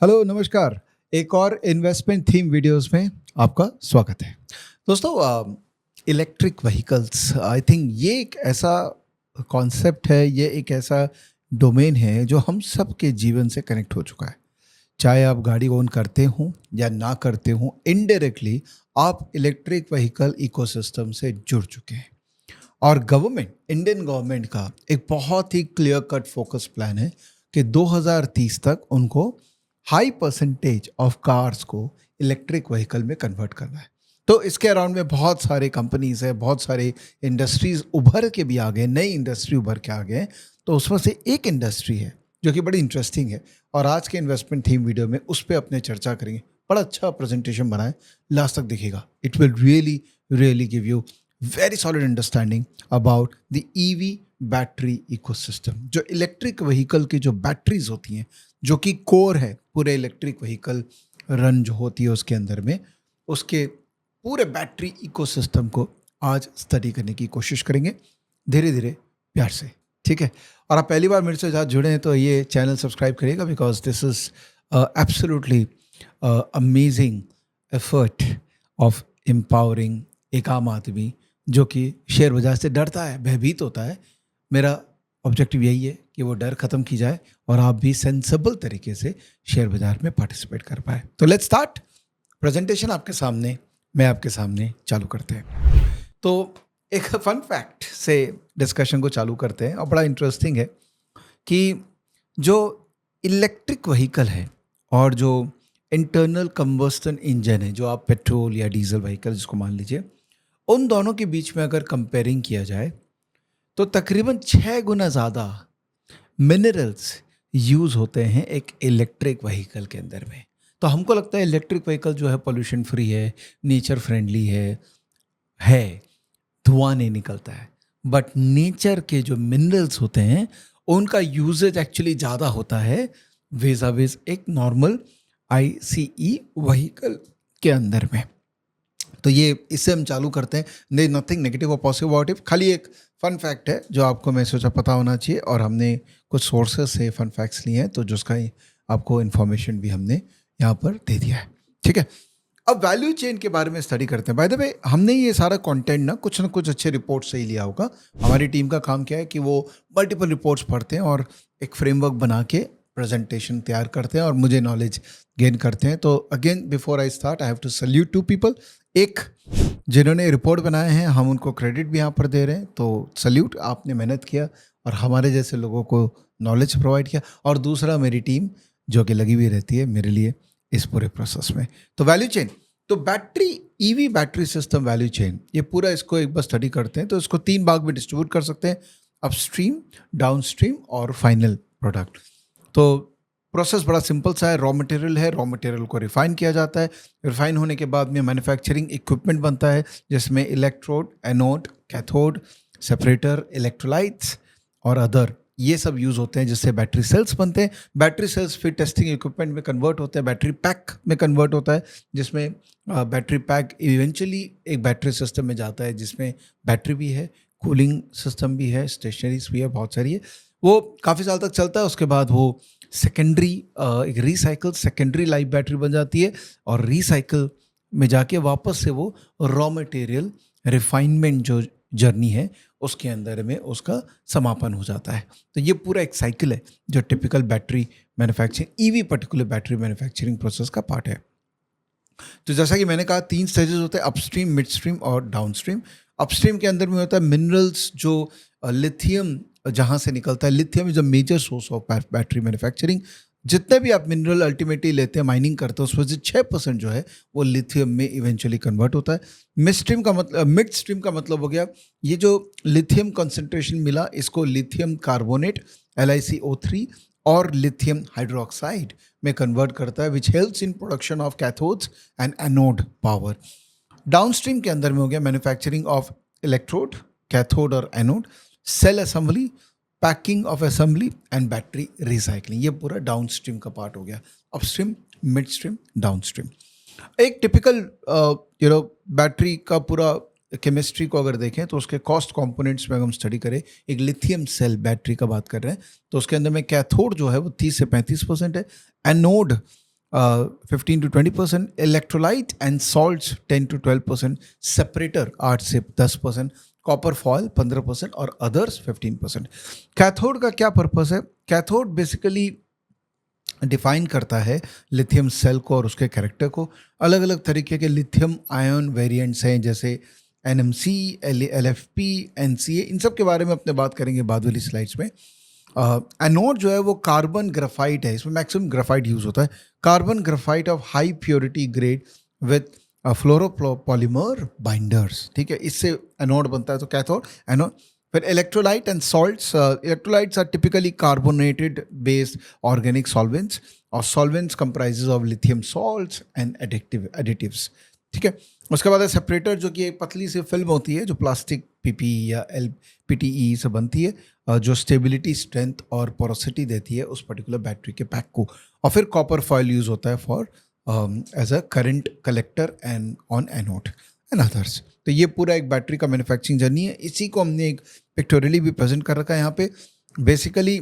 Hello नमस्कार। एक और इन्वेस्टमेंट थीम वीडियोस में आपका स्वागत है। दोस्तों, इलेक्ट्रिक व्हीकल्स आई थिंक ये एक ऐसा कॉन्सेप्ट है, ये एक ऐसा डोमेन है जो हम सब के जीवन से कनेक्ट हो चुका है। चाहे आप गाड़ी ओन करते हो या ना करते हो, इनडायरेक्टली आप इलेक्ट्रिक व्हीकल इकोसिस्टम से जुड़ चुके हैं। और गवर्नमेंट, इंडियन गवर्नमेंट का एक बहुत ही क्लियर कट फोकस प्लान है कि 2030 तक उनको हाई परसेंटेज ऑफ कार्स को इलेक्ट्रिक व्हीकल में कन्वर्ट करना है। तो इसके अराउंड में बहुत सारे कंपनीज है, बहुत सारे इंडस्ट्रीज उभर के भी आ गए, नई इंडस्ट्री उभर के आ गए। तो उसमें से एक इंडस्ट्री है जो कि बड़ी इंटरेस्टिंग है, और आज के इन्वेस्टमेंट थीम वीडियो में उस पर अपने चर्चा करेंगे। बड़ा अच्छा प्रेजेंटेशन बना है, लास्ट तक देखिएगा। It will really really give you very solid understanding about the EV battery ecosystem. जो इलेक्ट्रिक व्हीकल की जो बैटरीज होती हैं, जो कि कोर है पूरे इलेक्ट्रिक व्हीकल रन जो होती है उसके अंदर में, उसके पूरे बैटरी इकोसिस्टम को आज स्टडी करने की कोशिश करेंगे, धीरे धीरे, प्यार से। ठीक है। और आप पहली बार मेरे से साथ जुड़े हैं तो ये चैनल सब्सक्राइब करिएगा, because this is absolutely amazing effort of empowering एक आम आदमी जो कि शेयर बाजार से डरता है, भयभीत होता है। मेरा ऑब्जेक्टिव यही है कि वो डर खत्म की जाए और आप भी सेंसिबल तरीके से शेयर बाजार में पार्टिसिपेट कर पाए। तो लेट्स स्टार्ट। प्रेजेंटेशन आपके सामने, मैं आपके सामने चालू करते हैं। तो एक फन फैक्ट से डिस्कशन को चालू करते हैं, और बड़ा इंटरेस्टिंग है कि जो इलेक्ट्रिक व्हीकल है और जो इंटरनल कंबस्टन इंजन है, जो आप पेट्रोल या डीजल व्हीकल जिसको मान लीजिए, उन दोनों के बीच में अगर कंपेयरिंग किया जाए तो तकरीबन 6 गुना ज़्यादा मिनरल्स यूज़ होते हैं एक इलेक्ट्रिक व्हीकल के अंदर में। तो हमको लगता है इलेक्ट्रिक व्हीकल जो है पॉल्यूशन फ्री है, नेचर फ्रेंडली है, धुआं नहीं निकलता है। बट नेचर के जो मिनरल्स होते हैं उनका यूजेज एक्चुअली ज़्यादा होता है वेज़ावेज़ एक नॉर्मल ICE व्हीकल के अंदर में। तो ये इससे हम चालू करते हैं। नहीं, नथिंग नेगेटिव और पॉजिटिव अबाउट इट, खाली एक फन फैक्ट है जो आपको मैं सोचा पता होना चाहिए, और हमने कुछ सोर्सेस से फन फैक्ट्स लिए हैं, तो जिसका आपको इन्फॉर्मेशन भी हमने यहाँ पर दे दिया है। ठीक है। अब वैल्यू चेन के बारे में स्टडी करते हैं। बाय द वे, हमने ये सारा कंटेंट ना कुछ अच्छे रिपोर्ट से ही लिया होगा। हमारी टीम का काम क्या है कि वो मल्टीपल रिपोर्ट्स पढ़ते हैं और एक फ्रेमवर्क बना के प्रेजेंटेशन तैयार करते हैं और मुझे नॉलेज गेन करते हैं। तो again, before I start, I have to salute to people. एक, जिन्होंने रिपोर्ट बनाए हैं, हम उनको क्रेडिट भी यहाँ पर दे रहे हैं, तो सल्यूट, आपने मेहनत किया और हमारे जैसे लोगों को नॉलेज प्रोवाइड किया। और दूसरा, मेरी टीम जो कि लगी हुई रहती है मेरे लिए इस पूरे प्रोसेस में। तो वैल्यू चेन, तो battery, EV battery system value chain, ये पूरा इसको एक बार स्टडी करते हैं तो इसको 3 भाग में डिस्ट्रीब्यूट कर सकते हैं: अपस्ट्रीम, डाउनस्ट्रीम और फाइनल प्रोडक्ट। तो प्रोसेस बड़ा सिंपल सा है। रॉ मटेरियल है, रॉ मटेरियल को रिफाइन किया जाता है। रिफाइन होने के बाद में मैन्युफैक्चरिंग इक्विपमेंट बनता है, जिसमें electrode, anode, cathode, separator, electrolytes और अदर, ये सब यूज़ होते हैं, जिससे बैटरी सेल्स बनते हैं। बैटरी सेल्स फिर टेस्टिंग इक्विपमेंट में कन्वर्ट होते हैं, बैटरी पैक में कन्वर्ट होता है, जिसमें बैटरी पैक इवेंचुअली एक बैटरी सिस्टम में जाता है, जिसमें बैटरी भी है, कूलिंग सिस्टम भी है, स्टेशनरीज भी है, बहुत सारी है। वो काफ़ी साल तक चलता है। उसके बाद वो सेकेंडरी, एक रिसाइकल सेकेंडरी लाइफ बैटरी बन जाती है, और रिसाइकल में जाके वापस से वो रॉ मटेरियल रिफाइनमेंट जो जर्नी है उसके अंदर में उसका समापन हो जाता है। तो ये पूरा एक साइकिल है जो typical battery manufacturing, EV particular battery manufacturing process का पार्ट है। तो जैसा कि मैंने कहा, 3 स्टेजेस होते हैं: अपस्ट्रीम, मिड स्ट्रीम और डाउनस्ट्रीम। अपस्ट्रीम के अंदर में होता है मिनरल्स, जो लिथियम जहाँ से निकलता है। Lithium is a major source of battery manufacturing. जितने भी आप मिनरल अल्टीमेटली लेते हैं, माइनिंग करते हैं, उसमें से 6% जो है वो लिथियम में इवेंचुअली कन्वर्ट होता है। मिड स्ट्रीम का मतलब हो गया, ये जो लिथियम कंसंट्रेशन मिला, इसको लिथियम कार्बोनेट LiCO3 और लिथियम हाइड्रोक्साइड में कन्वर्ट करता है, which helps in production of cathodes and anode power. Downstream के अंदर में हो गया मैन्युफैक्चरिंग ऑफ इलेक्ट्रोड, कैथोड और anode, cell assembly, packing of assembly and battery recycling. ये पूरा डाउनस्ट्रीम का पार्ट हो गया। Upstream, mid stream, downstream. एक टिपिकल बैटरी का पूरा केमिस्ट्री को अगर देखें तो उसके कॉस्ट कंपोनेंट्स में हम स्टडी करें, एक लिथियम सेल बैटरी का बात कर रहे हैं तो उसके अंदर में कैथोड जो है वो 30 से 35% है, anode 15 to 20%, electrolyte and salts 10 to 12%, separator 8 से 10%, कॉपर फॉयल 15% और अदर्स 15%. कैथोड का क्या पर्पस है? कैथोड बेसिकली डिफाइन करता है लिथियम सेल को और उसके कैरेक्टर को. अलग अलग तरीके के लिथियम आयन वेरिएंट्स हैं, जैसे NMC, LFP, NCA, इन सब के बारे में अपने बात करेंगे बाद वाली स्लाइड्स में. एनोड जो है वो कार्बन ग्राफाइट है, इसमें मैक्सिमम ग्राफाइट यूज होता है. Carbon graphite of high purity grade with fluoropolymer binders, ठीक है, इससे एनोड बनता है. तो कैथोड एनोड. फिर electrolyte and salts. Electrolytes are typically carbonated based organic solvents, और solvents comprises of lithium salts and additives, ठीक है. उसके बाद है सेपरेटर, जो कि एक पतली सी फिल्म होती है जो प्लास्टिक PP या LPTE से बनती है, जो स्टेबिलिटी, स्ट्रेंथ और पोरोसिटी देती है उस पर्टिकुलर बैटरी के पैक को. और फिर कॉपर फॉयल यूज होता है for as a current collector and on anode and others. तो ये पूरा एक बैटरी का मैन्युफैक्चरिंग जर्नी है. इसी को हमने एक पिक्टोरियली भी प्रेजेंट कर रखा है यहाँ पे. बेसिकली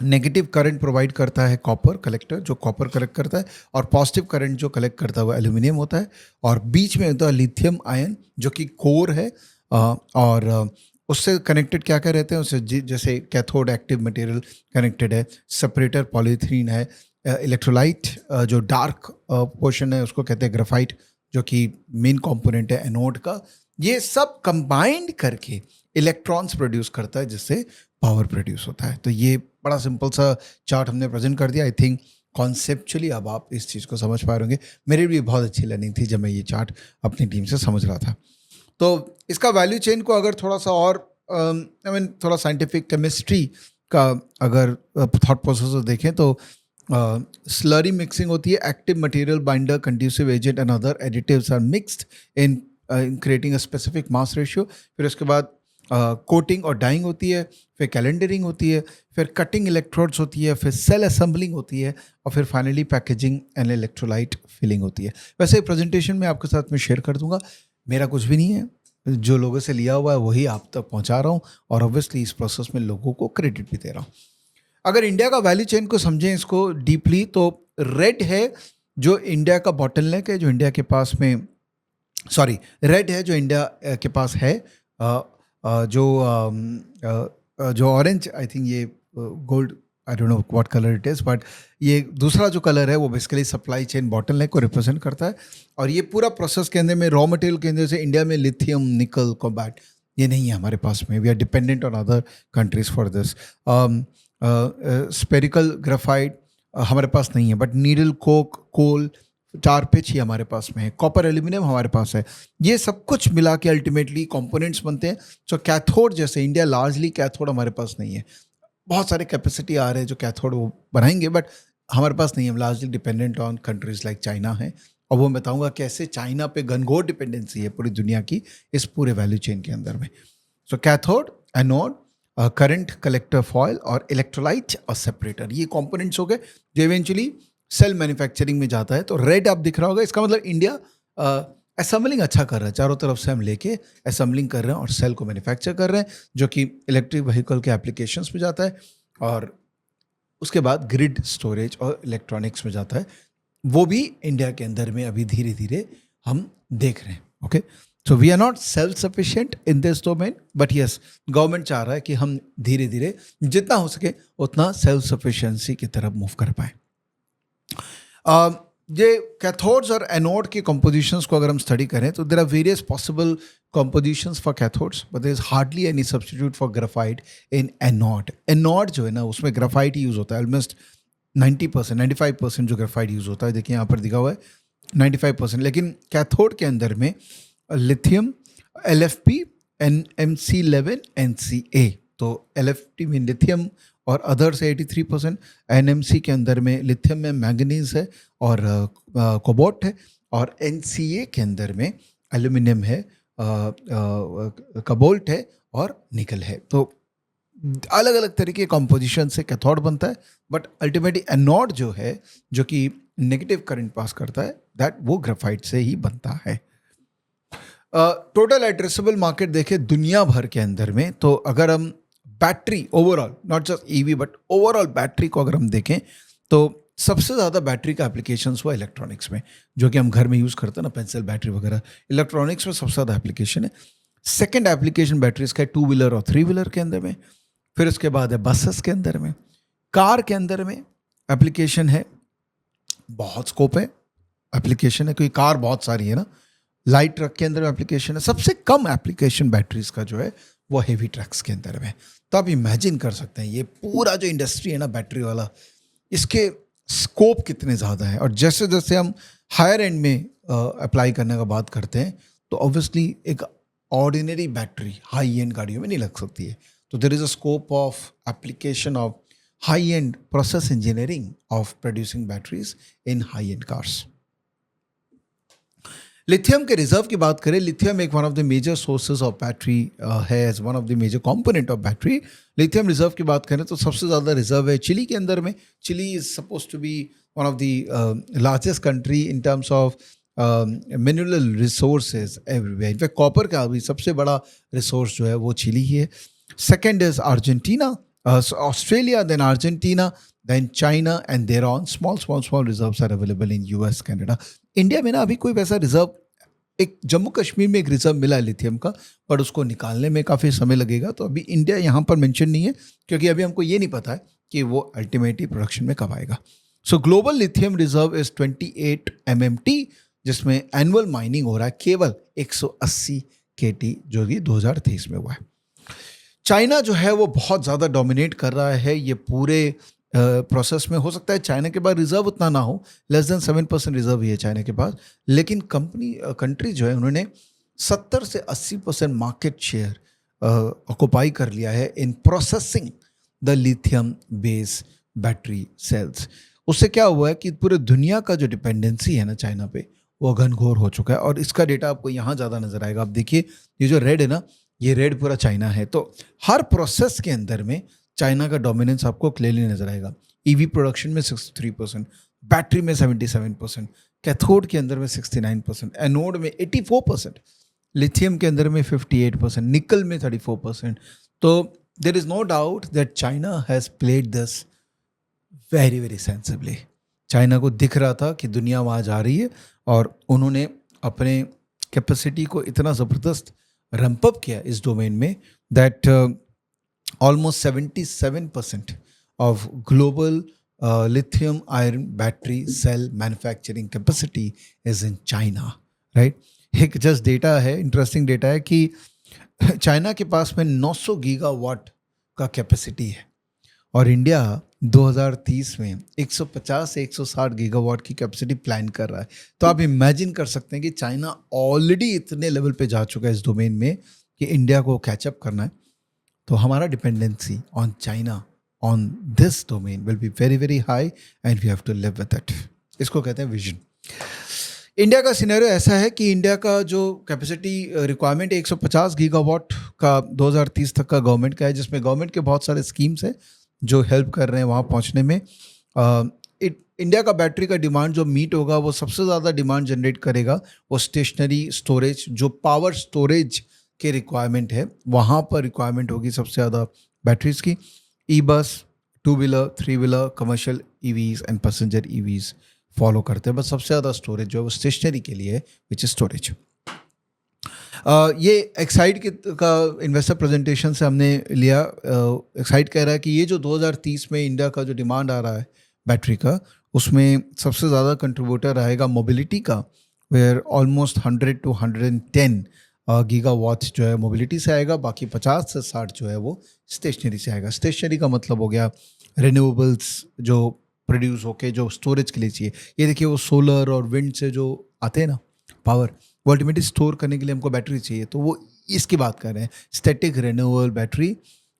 नेगेटिव करंट प्रोवाइड करता है कॉपर कलेक्टर, जो कॉपर कलेक्ट करता है, और पॉजिटिव करंट जो कलेक्ट करता है वो एल्यूमिनियम होता है, और बीच में होता है लिथियम आयन जो कि कोर है. और उससे कनेक्टेड क्या क्या रहते हैं उससे, जैसे कैथोड एक्टिव मटेरियल कनेक्टेड है, सेपरेटर पॉलीथीन है, इलेक्ट्रोलाइट जो डार्क पोर्शन है उसको कहते हैं ग्राफाइट, जो कि मेन कंपोनेंट है एनोड का. ये सब कंबाइंड करके इलेक्ट्रॉन्स प्रोड्यूस करता है, जिससे पावर प्रोड्यूस होता है. तो ये बड़ा सिंपल सा चार्ट हमने प्रेजेंट कर दिया. आई थिंक कॉन्सेप्चुअली अब आप इस चीज़ को समझ पा रहे होंगे. मेरे लिए बहुत अच्छी लर्निंग थी जब मैं ये चार्ट अपनी टीम से समझ रहा था. तो इसका वैल्यू चेन को अगर थोड़ा सा और थोड़ा साइंटिफिक केमिस्ट्री का अगर थॉट प्रोसेस देखें तो स्लरी मिक्सिंग होती है. Active material, binder, conducive agent and other additives are mixed in creating a specific mass ratio. फिर उसके बाद कोटिंग और डाइंग होती है, फिर कैलेंडरिंग होती है, फिर कटिंग इलेक्ट्रोड्स होती है, फिर सेल असेंबलिंग होती है, और फिर finally packaging and electrolyte filling होती है. वैसे प्रेजेंटेशन में आपके साथ में शेयर कर दूंगा. मेरा कुछ भी नहीं है, जो लोगों से लिया हुआ है वही आप तक पहुंचा रहा हूँ, और ऑब्वियसली इस प्रोसेस में लोगों को क्रेडिट भी दे रहा हूँ. अगर इंडिया का वैल्यू चेन को समझें इसको डीपली, तो रेड है जो इंडिया का बॉटलनेक है, जो इंडिया के पास में, सॉरी, रेड है जो इंडिया के पास है, जो ऑरेंज, आई थिंक ये gold, I don't know what colour it is, but ये दूसरा जो कलर है वो बेसिकली सप्लाई चेन बॉटलनेक को रिप्रेजेंट करता है. और ये पूरा प्रोसेस के अंदर में रॉ मटेरियल के अंदर से इंडिया में लिथियम, निकल, कोबाल्ट ये नहीं है हमारे पास में. We are dependent on other countries for this. Spherical graphite हमारे पास नहीं है, but needle, coke, coal, tar pitch ही हमारे पास में है. कॉपर, एल्यूमिनियम हमारे पास है. ये सब कुछ मिला के अल्टीमेटली कंपोनेंट्स बनते हैं. सो कैथोड, जैसे इंडिया लार्जली कैथोड हमारे पास नहीं है. बहुत सारे कैपेसिटी आ रहे हैं जो कैथोड वो बनाएंगे, बट हमारे पास नहीं है. Largely dependent on countries like China है, और वो मैं बताऊंगा कैसे चाइना पे घनघोर डिपेंडेंसी है पूरी दुनिया की इस पूरे वैल्यू चेन के अंदर में. So cathode, anode, current collector foil और इलेक्ट्रोलाइट और सेपरेटर, ये कंपोनेंट्स हो गए जो इवेंचुअली सेल मैन्युफैक्चरिंग में जाता है. तो रेड आप दिख रहा होगा, इसका मतलब इंडिया असेंबलिंग अच्छा कर रहा है. चारों तरफ से हम लेके असेंबलिंग कर रहे हैं और सेल को मैन्युफैक्चर कर रहे हैं, जो कि इलेक्ट्रिक व्हीकल के एप्लीकेशंस में जाता है, और उसके बाद ग्रिड स्टोरेज और इलेक्ट्रॉनिक्स में जाता है. वो भी इंडिया के अंदर में अभी धीरे धीरे हम देख रहे हैं. Okay, so we are not self sufficient in this domain, but yes, government चाह रहा है कि हम धीरे धीरे जितना हो सके उतना सेल्फ सफिशिएंसी की तरफ मूव कर पाए. ये कैथोड्स और एनोड के कंपोजिशंस को अगर हम स्टडी करें तो there are various possible compositions for cathodes, but there is hardly any substitute for graphite in anode. Anode जो है ना, उसमें ग्राफाइट ही यूज होता है. ऑलमोस्ट 90%, 95% जो ग्राफाइट यूज होता है, देखिए यहाँ पर दिखा हुआ है 95%. लेकिन कैथोड के अंदर में लिथियम, LFP, NMC11, NCA. तो LFP में लिथियम और अदर से 83%, NMC के अंदर में लिथियम में मैंगनीज है और कोबाल्ट है, और NCA के अंदर में एल्यूमिनियम है, कोबाल्ट है और निकल है. तो अलग अलग तरीके के कंपोजिशन से कैथोड बनता है, बट अल्टीमेटली एनोड जो है, जो कि नेगेटिव करंट पास करता है, दैट वो ग्राफाइट से ही बनता है. टोटल एड्रेसेबल मार्केट देखें दुनिया भर के अंदर में, तो अगर हम battery overall, not just EV but overall battery को अगर हम देखें तो सबसे ज़्यादा बैटरी का एप्लीकेशंस हुआ इलेक्ट्रॉनिक्स में, जो कि हम घर में यूज़ करते हैं ना, पेंसिल बैटरी वगैरह, इलेक्ट्रॉनिक्स में सबसे ज़्यादा एप्लीकेशन है। सेकंड एप्लीकेशन बैटरीज का है टू व्हीलर और थ्री व्हीलर के अंदर में। फिर उसके बाद है बसेस के अंदर में। कार के अंदर में एप्लीकेशन है, बहुत स्कोप है, एप्लीकेशन है, क्योंकि कार बहुत सारी है ना। लाइट ट्रक के अंदर एप्लीकेशन है। सबसे कम एप्लीकेशन बैटरीज का जो है वो हेवी ट्रक्स के अंदर में। तो आप इमेजिन कर सकते हैं ये पूरा जो इंडस्ट्री है ना बैटरी वाला, इसके स्कोप कितने ज़्यादा है। और जैसे जैसे हम हायर एंड में अप्लाई करने का बात करते हैं तो ऑब्वियसली एक ऑर्डिनरी बैटरी हाई एंड गाड़ियों में नहीं लग सकती है। तो there is a scope of application of high end process engineering of producing batteries in high end cars. Lithium के रिजर्व की बात करें, लिथियम एक one of the major sources of battery है, as one of the major component of battery. Lithium reserve की बात करें तो सबसे ज़्यादा रिजर्व है चिली के अंदर में। Chile is suppose to be one of the largest country in terms of mineral resources everywhere. In fact copper का भी सबसे बड़ा रिसोर्स जो है वो चिली ही है। Second is Argentina, Australia, then Argentina, then China, and there on small reserves are available in US, Canada. India में ना अभी कोई वैसा रिजर्व, एक जम्मू कश्मीर में एक रिजर्व मिला है लिथियम का, पर उसको निकालने में काफ़ी समय लगेगा। तो अभी इंडिया यहाँ पर मेंशन नहीं है, क्योंकि अभी हमको ये नहीं पता है कि वो अल्टीमेटली प्रोडक्शन में कब आएगा। सो global lithium reserve is 28 MMT, जिसमें एनुअल माइनिंग हो रहा है केवल 180 KT, जो कि 2023 में हुआ है। चाइना जो है वो बहुत ज़्यादा डोमिनेट कर रहा है ये पूरे प्रोसेस में। हो सकता है चाइना के पास रिजर्व उतना ना हो, लेस देन 7% रिजर्व ही है चाइना के पास, लेकिन कंट्री जो है उन्होंने 70 से 80% मार्केट शेयर ऑक्युपाई कर लिया है in processing the lithium base battery cells. उससे क्या हुआ है कि पूरे दुनिया का जो डिपेंडेंसी है ना चाइना पे, वो घनघोर हो चुका है। और इसका डेटा आपको यहाँ ज़्यादा नज़र आएगा। आप देखिए ये जो रेड है ना, ये रेड पूरा चाइना है। तो हर प्रोसेस के अंदर में चाइना का डोमिनेंस आपको क्लियरली नजर आएगा। ईवी प्रोडक्शन में 63%, बैटरी में 77%, कैथोड के अंदर में 69%, एनोड में 84%, लिथियम के अंदर में 58%, निकल में 34%। तो there is no doubt that China has played this very very sensibly. China को दिख रहा था कि दुनिया वहाँ जा रही है, और उन्होंने अपने कैपेसिटी को इतना ज़बरदस्त रैंप अप किया इस डोमेन में that almost 77% of global lithium ion battery cell manufacturing capacity is in China, right? एक जस्ट डेटा है, इंटरेस्टिंग डेटा है कि चाइना के पास में 900 गीगावाट का कैपेसिटी है, और इंडिया 2030 में 150 से 160 गीगावाट की कैपेसिटी प्लान कर रहा है। तो आप इमेजिन कर सकते हैं कि चाइना ऑलरेडी इतने लेवल पे जा चुका है इस डोमेन में कि इंडिया को कैचअप करना है। तो हमारा dependency on China on this domain will be very very high, and we have to live with it. इसको कहते हैं विजन। इंडिया का सिनेरियो ऐसा है कि इंडिया का जो कैपेसिटी रिक्वायरमेंट 150 गीगावाट का 2030 तक का गवर्नमेंट का है, जिसमें गवर्नमेंट के बहुत सारे स्कीम्स हैं जो हेल्प कर रहे हैं वहाँ पहुँचने में। इंडिया का बैटरी का डिमांड जो मीट होगा, वो सबसे ज़्यादा डिमांड जनरेट करेगा वो स्टेशनरी स्टोरेज, जो पावर स्टोरेज के रिक्वायरमेंट है, वहाँ पर रिक्वायरमेंट होगी सबसे ज़्यादा बैटरीज की। ई बस, two wheeler, three wheeler, commercial EVs and passenger EVs follow करते हैं, बस सबसे ज़्यादा स्टोरेज जो है वो स्टेशनरी के लिए है, विच इज स्टोरेज। ये एक्साइड का इन्वेस्टर प्रेजेंटेशन से हमने लिया। एक्साइड कह रहा है कि ये जो 2030 में इंडिया का जो डिमांड आ रहा है बैटरी का, उसमें सबसे ज़्यादा कंट्रीब्यूटर रहेगा मोबिलिटी का, वेयर ऑलमोस्ट 100 to 110 गीगावाट जो है मोबिलिटी से आएगा, बाकी 50 से 60 जो है वो स्टेशनरी से आएगा। स्टेशनरी का मतलब हो गया रिन्यूएबल्स जो प्रोड्यूस होके जो स्टोरेज के लिए चाहिए। ये देखिए वो सोलर और विंड से जो आते हैं ना पावर, वो अल्टीमेटली स्टोर करने के लिए हमको बैटरी चाहिए, तो वो इसकी बात कर रहे हैं। स्टैटिक रिन्यूएबल बैटरी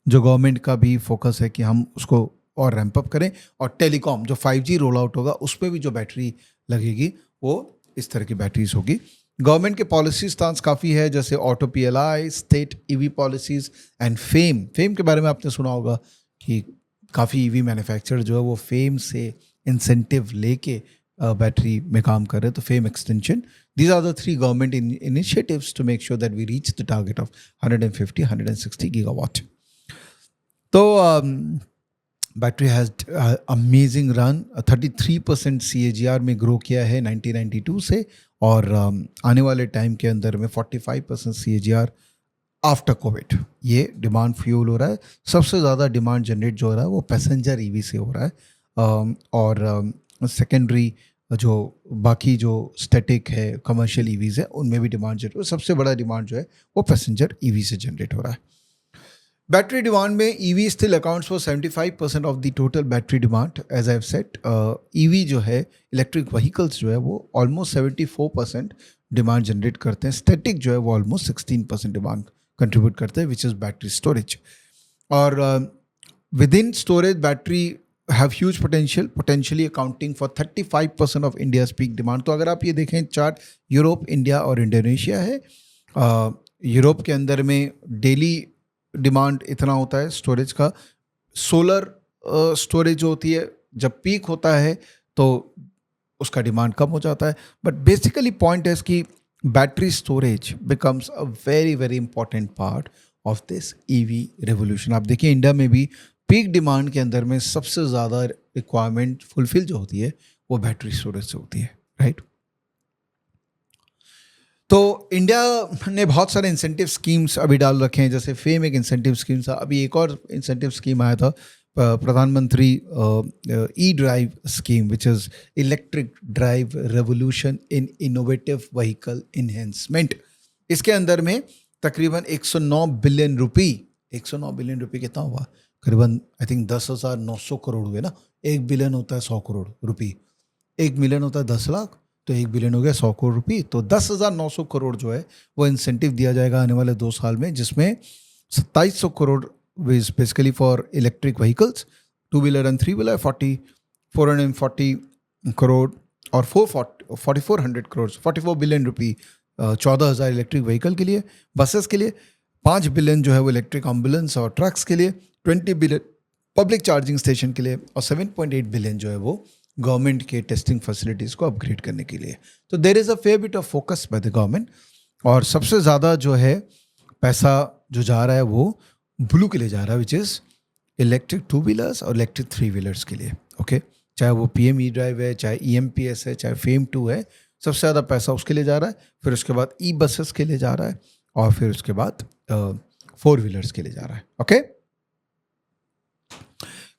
जो गवर्नमेंट का भी फोकस है कि हम उसको और रैंप अप करें, और टेलीकॉम जो 5G रोल आउट होगा उस पर भी जो बैटरी लगेगी वो इस तरह की बैटरीज होगी। गवर्नमेंट के पॉलिसी स्टांस काफ़ी है, जैसे auto PLI, state EV policies and fame के बारे में आपने सुना होगा कि काफ़ी EV मैन्युफैक्चरर जो है वो फेम से इंसेंटिव लेके बैटरी में काम कर रहे हैं। तो FAME extension, these are the 3 government initiatives to make sure that we reach the target of 150-160 gigawatt. तो battery has amazing run 33% CAGR में ग्रो किया है 1992 से, और आने वाले टाइम के अंदर में 45% CAGR आफ्टर कोविड। ये डिमांड फ्यूल हो रहा है। सबसे ज़्यादा डिमांड जनरेट जो हो रहा है वो पैसेंजर ईवी से हो रहा है, और सेकेंडरी जो बाकी जो स्टैटिक है कमर्शियल ईवीज़ है उनमें भी डिमांड जनरेट हो, सबसे बड़ा डिमांड जो है वो पैसेंजर ईवी से जनरेट हो रहा है। बैटरी डिमांड में EV still accounts for 75% of the total battery demand. As I have said, EV जो है, इलेक्ट्रिक व्हीकल्स जो है वो ऑलमोस्ट 74% डिमांड जनरेट करते हैं। स्टैटिक जो है वो ऑलमोस्ट 16% डिमांड कंट्रीब्यूट करते हैं, विच इज़ बैटरी स्टोरेज। और with in storage battery have huge potentially accounting for 35% of India's peak demand. तो अगर आप ये देखें चार्ट, यूरोप, इंडिया और इंडोनेशिया है। यूरोप के अंदर में डेली डिमांड इतना होता है स्टोरेज का। सोलर स्टोरेज जो होती है, जब पीक होता है तो उसका डिमांड कम हो जाता है। बट बेसिकली पॉइंट है कि battery storage becomes a very very important part of this EV revolution. आप देखिए इंडिया में भी पीक डिमांड के अंदर में सबसे ज़्यादा रिक्वायरमेंट फुलफिल जो होती है वो बैटरी स्टोरेज से होती है, राइट। तो इंडिया ने बहुत सारे इंसेंटिव स्कीम्स अभी डाल रखे हैं, जैसे फेम एक इंसेंटिव स्कीम था। अभी एक और इंसेंटिव स्कीम आया था, प्रधानमंत्री E drive scheme, which is electric drive revolution in innovative vehicle enhancement. इसके अंदर में तकरीबन 109 बिलियन रुपी, 109 बिलियन रुपी कितना हुआ, करीबन आई थिंक 10,900 करोड़ हुए ना। 1 बिलियन होता है 100 करोड़ रुपी, 1 मिलियन होता है 10 लाख, तो 1 बिलियन हो गया 100 करोड़ रुपये। तो 10,900 करोड़ जो है वो इंसेंटिव दिया जाएगा आने वाले 2 साल में, जिसमें 2,700 crore is basically for electric vehicles, 2 wheeler and 3 wheeler, 440 crore और 4,400 करोड़, 44 बिलियन रुपी 14,000 इलेक्ट्रिक व्हीकल के लिए, बसेस के लिए 5 बिलियन जो है वो इलेक्ट्रिक एम्बुलेंस और ट्रक्स के लिए, 20 बिलियन पब्लिक चार्जिंग स्टेशन के लिए, और 7.8 बिलियन जो है वो गवर्नमेंट के टेस्टिंग फैसिलिटीज़ को अपग्रेड करने के लिए। तो there is a fair bit of focus by the government, और सबसे ज़्यादा जो है पैसा जो जा रहा है वो ब्लू के लिए जा रहा है, विच इज़ इलेक्ट्रिक 2 व्हीलर्स और इलेक्ट्रिक 3 व्हीलर्स के लिए। ओके, चाहे वो PM ई ड्राइव है, चाहे EMPS है, चाहे फेम 2 है, सबसे ज़्यादा पैसा उसके लिए जा रहा है। फिर उसके बाद ई बसेस के लिए जा रहा है, और फिर उसके बाद 4 व्हीलर्स के लिए जा रहा है। ओके,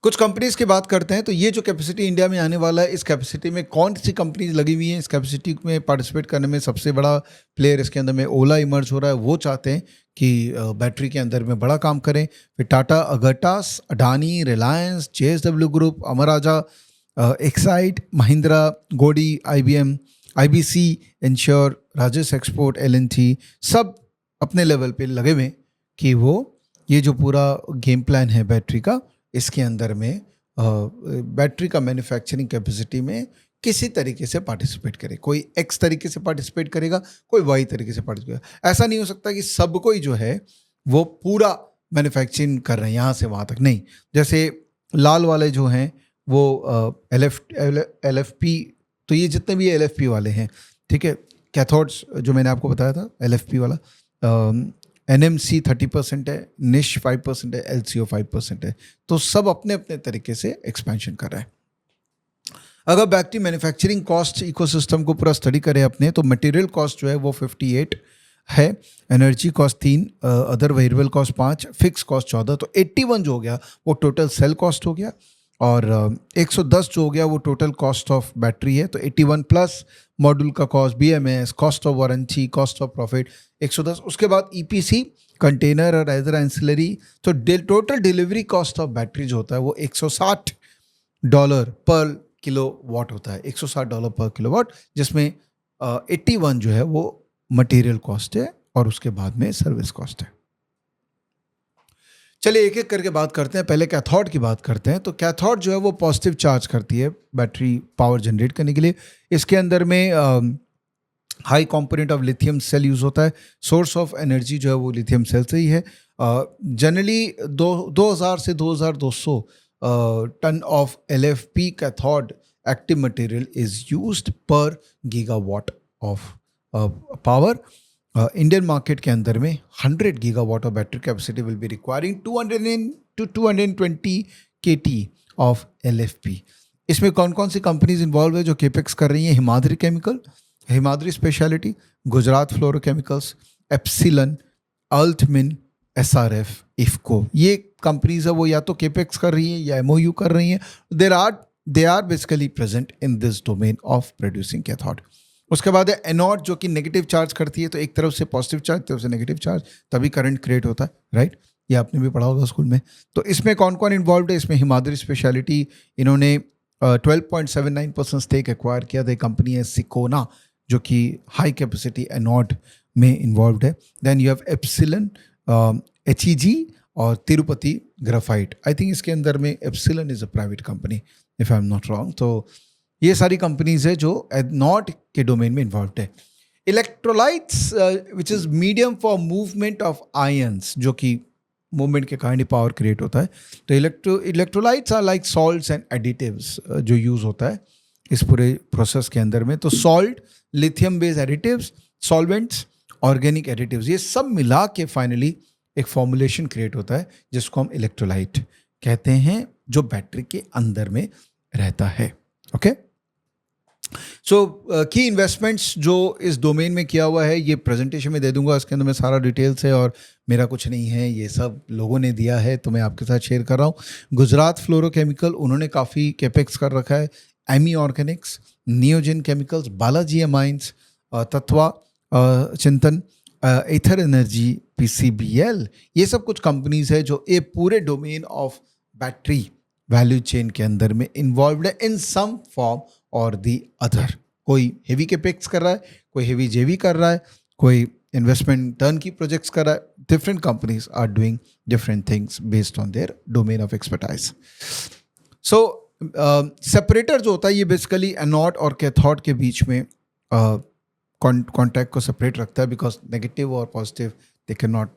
कुछ कंपनीज की बात करते हैं। तो ये जो कैपेसिटी इंडिया में आने वाला है, इस कैपेसिटी में कौन सी कंपनीज लगी हुई हैं इस कैपेसिटी में पार्टिसिपेट करने में? सबसे बड़ा प्लेयर इसके अंदर में ओला इमर्ज हो रहा है। वो चाहते हैं कि बैटरी के अंदर में बड़ा काम करें। फिर टाटा, अगटास, अडानी, रिलायंस, JSW ग्रुप, अमर राजा, एक्साइड, महिंद्रा, गोडी, IBM, IBC, ensure, Rajesh export, L&T, सब अपने लेवल पे लगे हुए कि वो ये जो पूरा गेम प्लान है बैटरी का, इसके अंदर में बैटरी का मैन्युफैक्चरिंग कैपेसिटी में किसी तरीके से पार्टिसिपेट करे। कोई X तरीके से पार्टिसिपेट करेगा, कोई Y तरीके से पार्टिसिपेट करेगा। ऐसा नहीं हो सकता कि सब कोई जो है वो पूरा मैन्युफैक्चरिंग कर रहे हैं यहाँ से वहाँ तक, नहीं। जैसे लाल वाले जो हैं वो LFP, तो ये जितने भी LFP वाले हैं, ठीक है, कैथोड्स जो मैंने आपको बताया था LFP वाला, NMC 30% है, निश 5% है, LCO 5% है। तो सब अपने अपने तरीके से एक्सपेंशन कर रहा है। अगर बैटरी मैन्युफैक्चरिंग कॉस्ट इकोसिस्टम को पूरा स्टडी करें अपने, तो मटेरियल कॉस्ट जो है वो 58 है, energy cost 3, other variable cost 5, fix cost 14, तो 81 जो हो गया वो टोटल सेल कॉस्ट हो गया, और 110 जो हो गया वो टोटल कॉस्ट ऑफ बैटरी है। तो 81 प्लस मॉड्यूल का cost, BMS, cost of warranty, cost of profit 110। उसके बाद EPC, कंटेनर और अदर एंसिलरी। तो total delivery cost of battery जो होता है वो $160 पर किलो वाट होता है, $160 पर किलो वाट, जिसमें 81 जो है वो मटेरियल कॉस्ट है, और उसके बाद में सर्विस कॉस्ट है। चलिए एक एक करके बात करते हैं। पहले कैथोड की बात करते हैं। तो कैथोड जो है वो पॉजिटिव चार्ज करती है बैटरी पावर जनरेट करने के लिए। इसके अंदर में high component of lithium cell use होता है। सोर्स ऑफ एनर्जी जो है वो लिथियम सेल से ही है। जनरली 2000 से 2200 ton of LFP cathode active material is used पर gigawatt of power. Indian market के अंदर में 100 gigawatt of battery capacity will be requiring 200 to 220 KT of LFP। इसमें कौन कौन सी कंपनीज इन्वॉल्व है जो केपेक्स कर रही हैं? Himadri chemical, Himadri speciality, Gujarat fluorochemicals, Epsilon, Altmin, SRF, IFFCO. ये कंपनीज है वो या तो केपेक्स कर रही हैं या MOU कर रही हैं। They are basically present in this domain of producing cathode. उसके बाद है एनोड जो कि नेगेटिव चार्ज करती है, तो एक तरफ से पॉजिटिव चार्ज, तरफ से नेगेटिव चार्ज, तभी करंट क्रिएट होता है, राइट? ये आपने भी पढ़ा होगा स्कूल में। तो इसमें कौन कौन इन्वॉल्व है? इसमें हिमाद्री स्पेशलिटी, इन्होंने 12.79% स्टेक एक्वायर किया था। कंपनी है सिकोना जो कि हाई कैपेसिटी एनोड में इन्वॉल्व है। Then you have Epsilon, HEG और तिरुपति ग्राफाइट। आई थिंक इसके अंदर में Epsilon is a private company if I am not wrong. तो ये सारी कंपनीज है जो एनोड के डोमेन में इन्वॉल्व है। Electrolytes which is medium for movement of ions, जो कि मूवमेंट के कारण ही पावर क्रिएट होता है। तो electrolytes are like salts and additives जो यूज होता है इस पूरे प्रोसेस के अंदर में। तो salt, lithium based additives, solvents, organic additives, ये सब मिला के फाइनली एक फॉर्मुलेशन क्रिएट होता है जिसको हम इलेक्ट्रोलाइट कहते हैं, जो बैटरी के अंदर में रहता है। ओके, सो की इन्वेस्टमेंट्स जो इस डोमेन में किया हुआ है ये प्रेजेंटेशन में दे दूंगा, इसके अंदर में सारा डिटेल्स है और मेरा कुछ नहीं है, ये सब लोगों ने दिया है तो मैं आपके साथ शेयर कर रहा हूँ। गुजरात फ्लोरोकेमिकल, उन्होंने काफ़ी कैपेक्स कर रखा है। एमी ऑर्गेनिक्स, नियोजन केमिकल्स, बालाजी अमाइंस, तत्वा चिंतन, एथर एनर्जी, PCBL, ये सब कुछ कंपनीज है जो ये पूरे domain of battery value chain के अंदर में इन्वॉल्व है इन सम फॉर्म और दी अदर। कोई हेवी कैपेक्स कर रहा है, कोई हेवी JV कर रहा है, कोई इन्वेस्टमेंट टर्न की प्रोजेक्ट्स कर रहा है। Different companies are doing different things based on their domain of expertise. So separator जो होता है ये बेसिकली एनोड और कैथोड के बीच में कॉन्टैक्ट को सेपरेट रखता है, बिकॉज नेगेटिव और positive they can not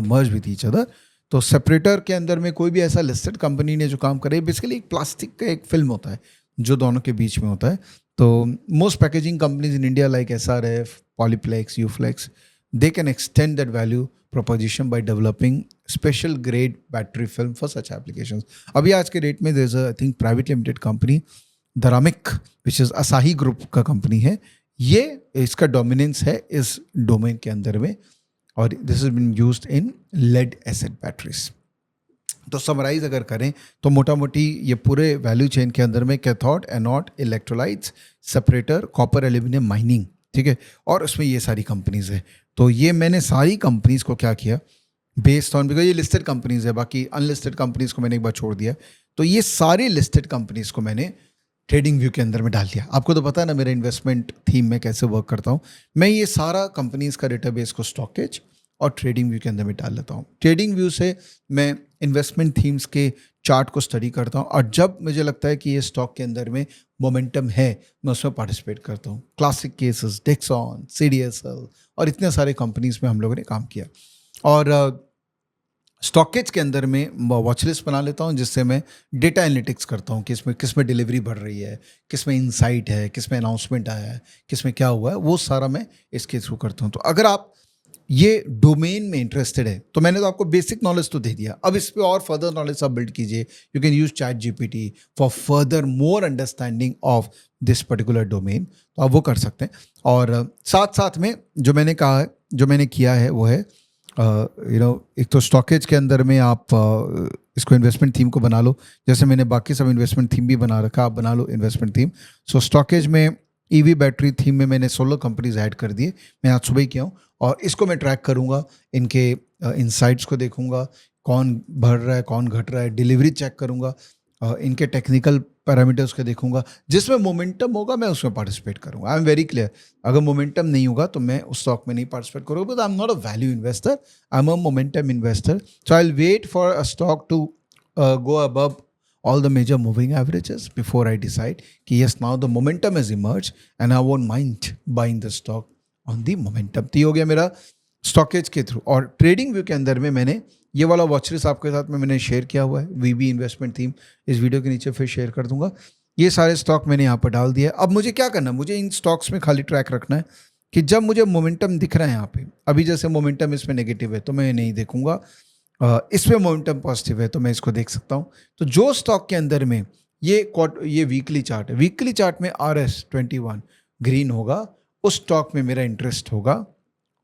merge with each other. तो सेपरेटर के अंदर में कोई भी ऐसा लिस्टेड कंपनी ने जो काम करे, बेसिकली एक प्लास्टिक का एक फिल्म होता है जो दोनों के बीच में होता है। तो most packaging companies in India like SRF, Polyplex, Uflex, they can extend that value proposition by developing special grade battery film for such applications. अभी आज के डेट में there is a I think private limited company Dharamik which is Asahi Group का company है, ये इसका dominance है इस डोमेन के अंदर में और this has been used in lead acid batteries. तो समराइज अगर करें तो मोटा मोटी ये पूरे वैल्यू चेन के अंदर में cathode, anode, electrolytes, separator, copper, aluminium, mining, ठीक है, और उसमें ये सारी कंपनीज है। तो ये मैंने सारी कंपनीज को क्या किया बेस्ड ऑन, बिकॉज ये लिस्टेड कंपनीज है, बाकी अनलिस्टेड कंपनीज को मैंने एक बार छोड़ दिया, तो ये सारी लिस्टेड कंपनीज को मैंने ट्रेडिंग व्यू के अंदर में डाल दिया। आपको तो पता है ना मेरा इन्वेस्टमेंट थीम में कैसे वर्क करता हूँ, मैं ये सारा कंपनीज का डेटाबेस को स्टॉकेज और ट्रेडिंग व्यू के अंदर में डाल लेता हूँ। ट्रेडिंग व्यू से मैं इन्वेस्टमेंट थीम्स के चार्ट को स्टडी करता हूँ और जब मुझे लगता है कि ये स्टॉक के अंदर में मोमेंटम है मैं उसमें पार्टिसिपेट करता हूँ। क्लासिक केसेस, डिक्सन, CDSL और इतने सारे कंपनीज में हम लोगों ने काम किया और स्टॉकेज के अंदर में वॉच लिस्ट बना लेता हूँ जिससे मैं डेटा एनालिटिक्स करता हूँ कि इसमें किस में डिलीवरी बढ़ रही है, किस में इनसाइट है, किस में अनाउंसमेंट आया है, किस में क्या हुआ है, वो सारा मैं इसके थ्रू करता हूँ। तो अगर आप ये डोमेन में इंटरेस्टेड है तो मैंने तो आपको बेसिक नॉलेज तो दे दिया, अब इस पे और फर्दर नॉलेज आप बिल्ड कीजिए। You can use ChatGPT for further more understanding of this particular domain, तो आप वो कर सकते हैं। और साथ साथ में जो मैंने कहा है, जो मैंने किया है वो है एक तो स्टॉकेज के अंदर में आप इसको इन्वेस्टमेंट थीम को बना लो, जैसे मैंने बाकी सब इन्वेस्टमेंट थीम भी बना रखा, आप बना लो इन्वेस्टमेंट थीम। सो स्टॉकेज में EV बैटरी थीम में मैंने 16 कंपनीज ऐड कर दिए, मैं आज सुबह ही किया हूँ और इसको मैं ट्रैक करूँगा, इनके इनसाइट्स को देखूँगा, कौन बढ़ रहा है कौन घट रहा है, डिलीवरी चेक करूँगा, इनके टेक्निकल पैरामीटर्स को देखूँगा, जिसमें मोमेंटम होगा मैं उसमें पार्टिसिपेट करूँगा। आई एम वेरी क्लियर, अगर मोमेंटम नहीं होगा तो मैं उस स्टॉक में नहीं पार्टिसिपेट करूँगा, but I am not a value investor, I am a momentum investor. So I will wait for a stock to go above all the major moving averages before I decide कि yes now the momentum has emerged and I won't mind buying the stock on the momentum। तो ये हो गया मेरा stockage के through. और trading view के अंदर में मैंने ये वाला वॉचलिस्ट आपके साथ में मैंने शेयर किया हुआ है, VB इन्वेस्टमेंट थीम, इस वीडियो के नीचे फिर शेयर कर दूंगा। ये सारे स्टॉक मैंने यहाँ पर डाल दिया। अब मुझे क्या करना है, मुझे इन स्टॉक्स में खाली ट्रैक रखना है कि जब मुझे मोमेंटम दिख रहा है यहाँ पे, अभी जैसे मोमेंटम इसमें नेगेटिव है तो मैं नहीं देखूंगा, इसमें मोमेंटम पॉजिटिव है तो मैं इसको देख सकता हूँ। तो जो स्टॉक के अंदर में ये वीकली चार्ट है, वीकली चार्ट में RS21 ग्रीन होगा, उस स्टॉक में मेरा इंटरेस्ट होगा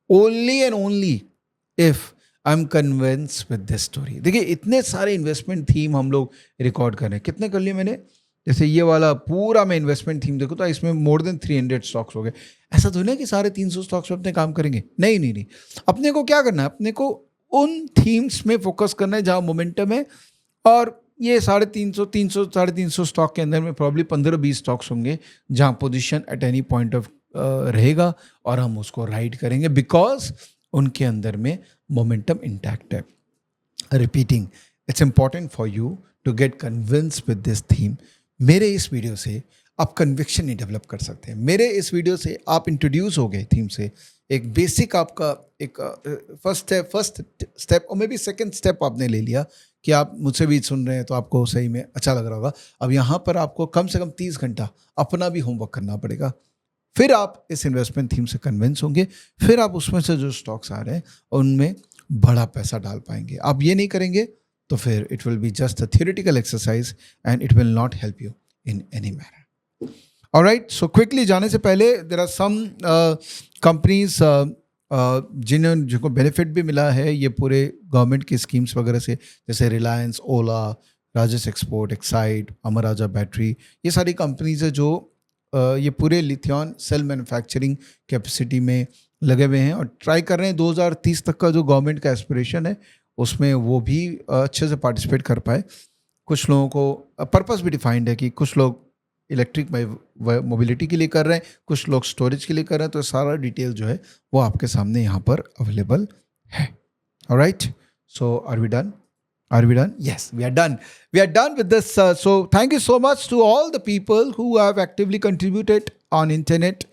only and only if I am convince with this story. देखिए इतने सारे इन्वेस्टमेंट थीम हम लोग रिकॉर्ड कर रहे हैं, कितने कर लिए मैंने, जैसे ये वाला पूरा मैं इन्वेस्टमेंट थीम देखो तो इसमें मोर देन 300 स्टॉक्स हो गए। ऐसा तो नहीं कि सारे 300 स्टॉक्स पे अपने काम करेंगे, नहीं नहीं नहीं, अपने को क्या करना है, अपने को उन थीम्स में फोकस करना है जहाँ मोमेंटम है। और ये 350 स्टॉक के अंदर में प्रॉब्ली 15-20 स्टॉक्स होंगे जहाँ position at any point of रहेगा और हम उसको राइड करेंगे बिकॉज उनके अंदर में मोमेंटम इंटैक्ट है। Repeating, it's important for you to get convince with this theme. मेरे इस वीडियो से आप कन्विक्शन नहीं डेवलप कर सकते, मेरे इस वीडियो से आप इंट्रोड्यूस हो गए थीम से, एक बेसिक आपका एक फर्स्ट स्टेप और मे बी सेकेंड स्टेप आपने ले लिया कि आप मुझसे भी सुन रहे हैं तो आपको सही में अच्छा लग रहा होगा। अब यहाँ पर आपको कम से कम 30 घंटा अपना भी होमवर्क करना पड़ेगा, फिर आप इस इन्वेस्टमेंट थीम से कन्विंस होंगे, फिर आप उसमें से जो स्टॉक्स आ रहे हैं उनमें बड़ा पैसा डाल पाएंगे। आप ये नहीं करेंगे तो फिर it will be just a theoretical exercise and it will not help you in any manner. Alright, so quickly जाने से पहले देयर आर सम कंपनीज जिनको बेनिफिट भी मिला है ये पूरे गवर्नमेंट की स्कीम्स वगैरह से, जैसे रिलायंस, ओला, राजेश एक्सपोर्ट, एक्साइड, अमर राजा बैटरी, ये सारी कंपनीज है जो ये पूरे लिथियन सेल मैन्युफैक्चरिंग कैपेसिटी में लगे हुए हैं और ट्राई कर रहे हैं 2030 तक का जो गवर्नमेंट का एस्पिरेशन है उसमें वो भी अच्छे से पार्टिसिपेट कर पाए। कुछ लोगों को पर्पस भी डिफाइंड है कि कुछ लोग इलेक्ट्रिक मोबिलिटी के लिए कर रहे हैं, कुछ लोग स्टोरेज के लिए कर रहे हैं, तो सारा डिटेल जो है वो आपके सामने यहाँ पर अवेलेबल है। Alright, so are we done? Are we done? Yes, we are done. We are done with this. So thank you so much to all the people who have actively contributed on internet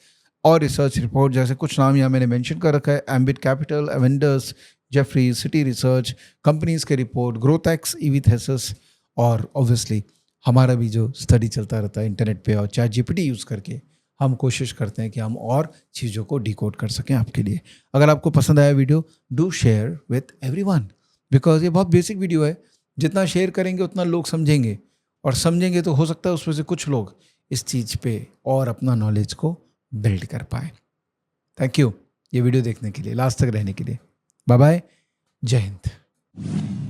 और research report, जैसे कुछ नाम यहाँ मैंने mention कर रखा है, Ambit Capital, Avendus, Jefferies, City Research, companies के रिपोर्ट, GrowthX, EV Thesis, और obviously हमारा भी जो स्टडी चलता रहता है इंटरनेट पे और ChatGPT यूज़ करके हम कोशिश करते हैं कि हम और चीज़ों को डिकोड कर सकें आपके लिए। अगर आपको पसंद आया video, do share with everyone, because ये बहुत बेसिक वीडियो है, जितना शेयर करेंगे उतना लोग समझेंगे और समझेंगे तो हो सकता है उसमें से कुछ लोग इस चीज़ पे और अपना नॉलेज को बिल्ड कर पाए। थैंक यू ये वीडियो देखने के लिए, लास्ट तक रहने के लिए। बाय बाय, जय हिंद।